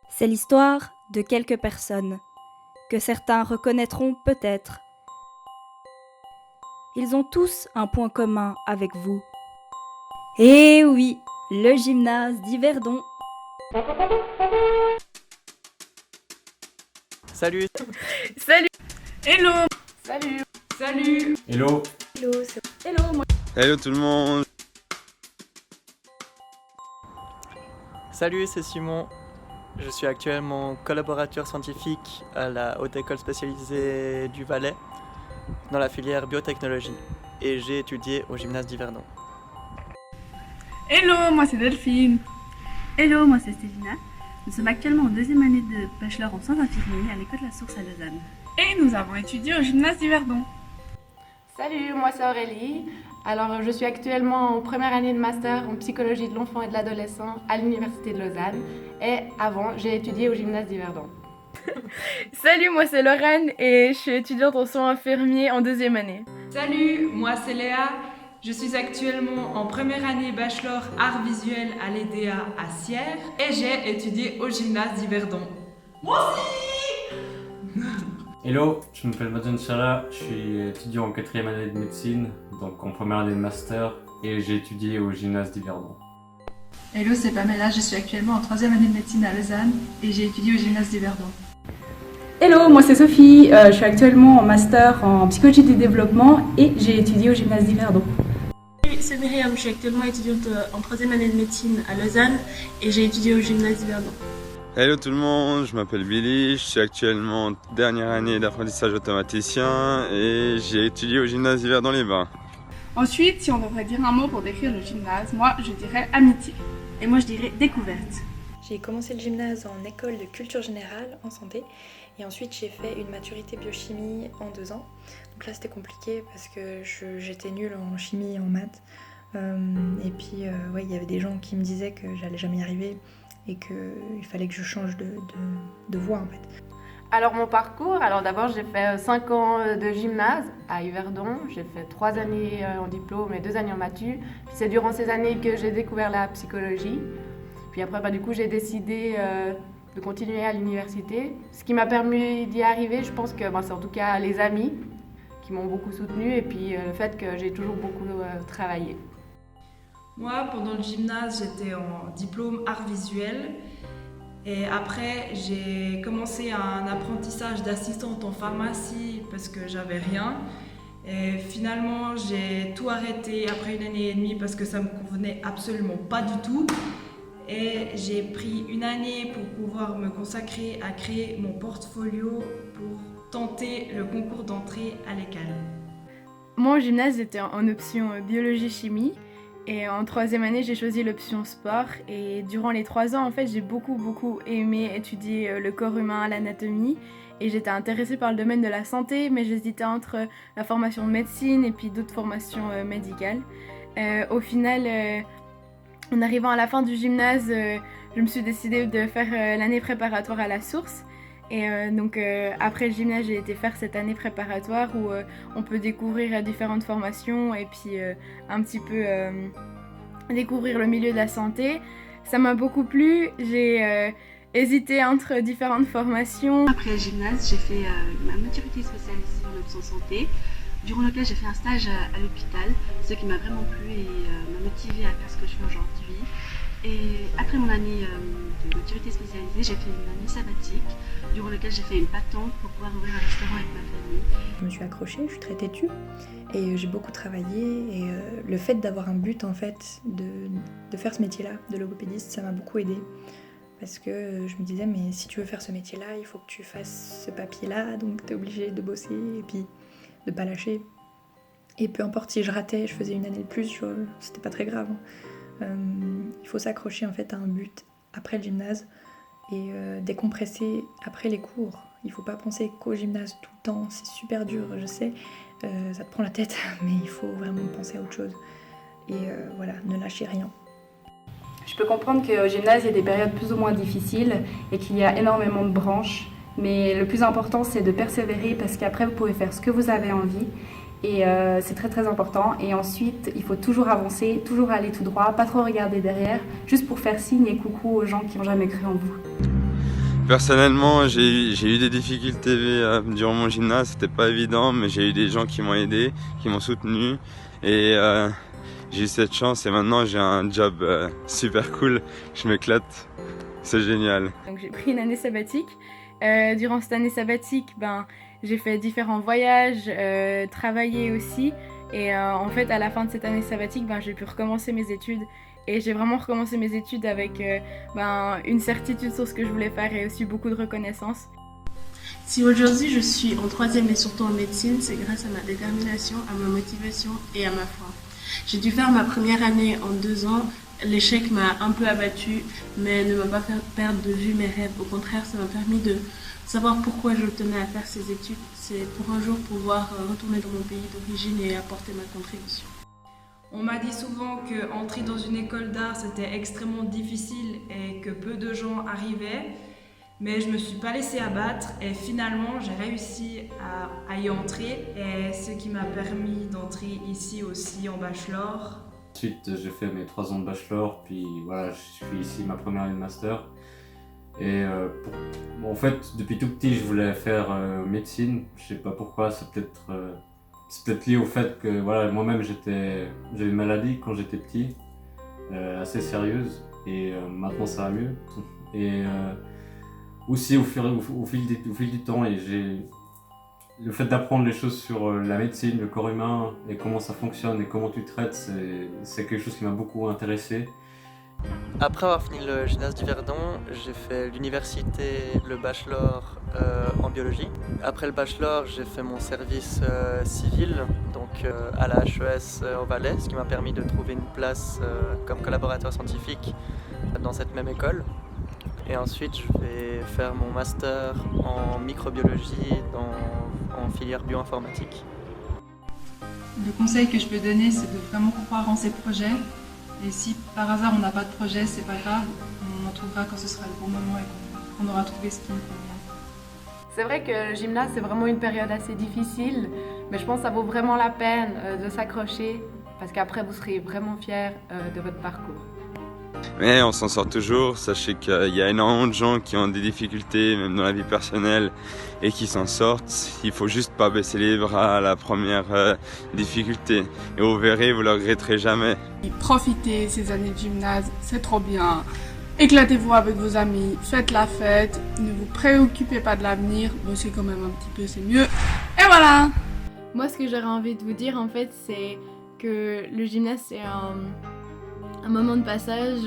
C'est l'histoire de quelques personnes, que certains reconnaîtront peut-être. Ils ont tous un point commun avec vous. Eh oui, le gymnase d'Yverdon. Salut. Salut. Hello. Salut. Salut. Hello. Hello. Hello. Moi. Hello tout le monde. Salut, c'est Simon. Je suis actuellement collaborateur scientifique à la Haute École spécialisée du Valais dans la filière biotechnologie et j'ai étudié au gymnase d'Yverdon. Hello, moi c'est Delphine. Hello, moi c'est Stéphina. Nous sommes actuellement en deuxième année de bachelor en soins infirmiers à l'école de la Source à Lausanne. Et nous avons étudié au gymnase d'Yverdon. Salut, moi c'est Aurélie. Alors je suis actuellement en première année de master en psychologie de l'enfant et de l'adolescent à l'université de Lausanne. Et avant, j'ai étudié au gymnase d'Yverdon. Salut, moi c'est Lorraine et je suis étudiante en soins infirmiers en deuxième année. Salut, moi c'est Léa. Je suis actuellement en première année bachelor art visuel à l'EDA à Sierre et j'ai étudié au gymnase d'Yverdon. Moi aussi. Hello, je m'appelle Mazen Chala, je suis étudiant en quatrième année de médecine, donc en première année de master, et j'ai étudié au gymnase d'Yverdon. Hello, c'est Pamela, je suis actuellement en troisième année de médecine à Lausanne et j'ai étudié au gymnase d'Yverdon. Hello, moi c'est Sophie, je suis actuellement en master en psychologie du développement et j'ai étudié au gymnase d'Yverdon. C'est Myriam, je suis actuellement étudiante en troisième année de médecine à Lausanne et j'ai étudié au gymnase d'Yverdon. Hello tout le monde, je m'appelle Billy, je suis actuellement en dernière année d'apprentissage automaticien et j'ai étudié au gymnase d'Yverdon-les-Bains. Ensuite, si on devrait dire un mot pour décrire le gymnase, moi je dirais amitié. Et moi je dirais découverte. J'ai commencé le gymnase en école de culture générale en santé et ensuite j'ai fait une maturité biochimie en 2 ans. Donc là c'était compliqué parce que j'étais nulle en chimie et en maths. Et puis il y avait des gens qui me disaient que j'allais jamais y arriver et qu'il fallait que je change de voie en fait. Alors mon parcours, d'abord j'ai fait 5 ans de gymnase à Yverdon, j'ai fait 3 années en diplôme et 2 années en matu. Puis c'est durant ces années que j'ai découvert la psychologie. Puis après du coup j'ai décidé de continuer à l'université. Ce qui m'a permis d'y arriver, je pense que c'est en tout cas les amis qui m'ont beaucoup soutenue et puis le fait que j'ai toujours beaucoup travaillé. Moi, pendant le gymnase, j'étais en diplôme art visuel. Et après, j'ai commencé un apprentissage d'assistante en pharmacie parce que j'avais rien. Et finalement, j'ai tout arrêté après 1 année et demie parce que ça me convenait absolument pas du tout. Et j'ai pris 1 année pour pouvoir me consacrer à créer mon portfolio pour tenter le concours d'entrée à l'ECAL. Moi au gymnase, j'étais en option biologie-chimie. Et en troisième année, j'ai choisi l'option sport et durant les 3 ans, en fait, j'ai beaucoup aimé étudier le corps humain, l'anatomie et j'étais intéressée par le domaine de la santé, mais j'hésitais entre la formation de médecine et puis d'autres formations médicales. Au final, en arrivant à la fin du gymnase, je me suis décidée de faire l'année préparatoire à la Source. Et donc après le gymnase, j'ai été faire cette année préparatoire où on peut découvrir différentes formations et puis un petit peu découvrir le milieu de la santé. Ça m'a beaucoup plu, j'ai hésité entre différentes formations. Après le gymnase, j'ai fait ma maturité spécialisée en option santé, durant lequel j'ai fait un stage à l'hôpital, ce qui m'a vraiment plu et m'a motivée à faire ce que je fais aujourd'hui. Et après mon année de maturité spécialisée, j'ai fait une année sabbatique, durant laquelle j'ai fait une patente pour pouvoir ouvrir un restaurant avec ma famille. Je me suis accrochée, je suis très têtue et j'ai beaucoup travaillé et le fait d'avoir un but en fait de faire ce métier-là, de logopédiste, ça m'a beaucoup aidée. Parce que je me disais mais si tu veux faire ce métier-là, il faut que tu fasses ce papier-là, donc tu es obligée de bosser et puis de pas lâcher. Et peu importe si je ratais, je faisais 1 année de plus, c'était pas très grave. Il faut s'accrocher en fait à un but après le gymnase et décompresser après les cours. Il faut pas penser qu'au gymnase tout le temps, c'est super dur, je sais, ça te prend la tête, mais il faut vraiment penser à autre chose. Et ne lâchez rien. Je peux comprendre qu'au gymnase, il y a des périodes plus ou moins difficiles et qu'il y a énormément de branches. Mais le plus important, c'est de persévérer parce qu'après, vous pouvez faire ce que vous avez envie. Et c'est très important. Et ensuite, il faut toujours avancer, toujours aller tout droit, pas trop regarder derrière, juste pour faire signe et coucou aux gens qui n'ont jamais cru en vous. Personnellement, j'ai eu des difficultés durant mon gymnase, c'était pas évident, mais j'ai eu des gens qui m'ont aidé, qui m'ont soutenu et j'ai eu cette chance et maintenant j'ai un job super cool, je m'éclate, c'est génial. Donc j'ai pris une année sabbatique. Durant cette année sabbatique, j'ai fait différents voyages, travaillé aussi. Et en fait, à la fin de cette année sabbatique, j'ai pu recommencer mes études. Et j'ai vraiment recommencé mes études avec une certitude sur ce que je voulais faire et aussi beaucoup de reconnaissance. Si aujourd'hui je suis en troisième et surtout en médecine, c'est grâce à ma détermination, à ma motivation et à ma foi. J'ai dû faire ma première année en 2 ans. L'échec m'a un peu abattue, mais ne m'a pas fait perdre de vue mes rêves. Au contraire, ça m'a permis de savoir pourquoi je tenais à faire ces études. C'est pour un jour pouvoir retourner dans mon pays d'origine et apporter ma contribution. On m'a dit souvent qu'entrer dans une école d'art c'était extrêmement difficile et que peu de gens arrivaient, mais je me suis pas laissée abattre et finalement j'ai réussi à y entrer et ce qui m'a permis d'entrer ici aussi en bachelor. Ensuite j'ai fait mes 3 ans de bachelor, puis voilà, je suis ici ma première année de master. Et en fait depuis tout petit je voulais faire médecine, je sais pas pourquoi, c'est peut-être lié au fait que voilà, moi-même j'ai une maladie quand j'étais petit, assez sérieuse, et maintenant ça va mieux. Et aussi au fil du temps, et le fait d'apprendre les choses sur la médecine, le corps humain, et comment ça fonctionne et comment tu traites, c'est quelque chose qui m'a beaucoup intéressé. Après avoir fini le gymnase d'Yverdon, j'ai fait l'université, le bachelor en biologie. Après le bachelor, j'ai fait mon service civil, donc à la HES au Valais, ce qui m'a permis de trouver une place comme collaborateur scientifique dans cette même école. Et ensuite, je vais faire mon master en microbiologie en filière bioinformatique. Le conseil que je peux donner, c'est de vraiment croire en ses projets. Et si par hasard on n'a pas de projet, c'est pas grave, on en trouvera quand ce sera le bon moment et qu'on aura trouvé ce qui nous convient. C'est vrai que le gymnase c'est vraiment une période assez difficile, mais je pense que ça vaut vraiment la peine de s'accrocher parce qu'après vous serez vraiment fiers de votre parcours. Mais on s'en sort toujours, sachez qu'il y a énormément de gens qui ont des difficultés, même dans la vie personnelle, et qui s'en sortent. Il faut juste pas baisser les bras à la première difficulté. Et vous verrez, vous ne le regretterez jamais. Profitez ces années de gymnase, c'est trop bien. Éclatez-vous avec vos amis, faites la fête, ne vous préoccupez pas de l'avenir, bossez quand même un petit peu, c'est mieux. Et voilà! Moi, ce que j'aurais envie de vous dire, en fait, c'est que le gymnase, c'est un moment de passage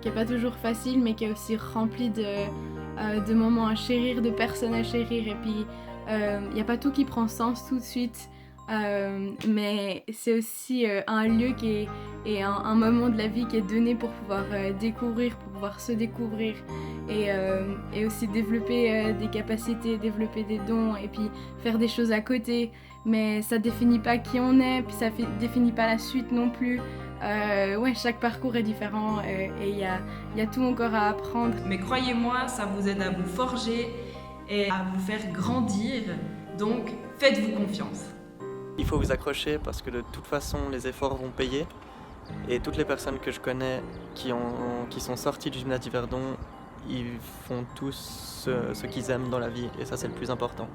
qui n'est pas toujours facile, mais qui est aussi rempli de moments à chérir, de personnes à chérir. Et puis, il n'y a pas tout qui prend sens tout de suite, mais c'est aussi un lieu qui est un moment de la vie qui est donné pour pouvoir découvrir, pour pouvoir se découvrir et aussi développer des capacités, développer des dons et puis faire des choses à côté. Mais ça définit pas qui on est, puis ça définit pas la suite non plus. Chaque parcours est différent et il y a tout encore à apprendre. Mais croyez-moi, ça vous aide à vous forger et à vous faire grandir, donc faites-vous confiance. Il faut vous accrocher parce que de toute façon les efforts vont payer et toutes les personnes que je connais qui sont sorties du gymnase d'Yverdon, ils font tous ce qu'ils aiment dans la vie et ça c'est le plus important.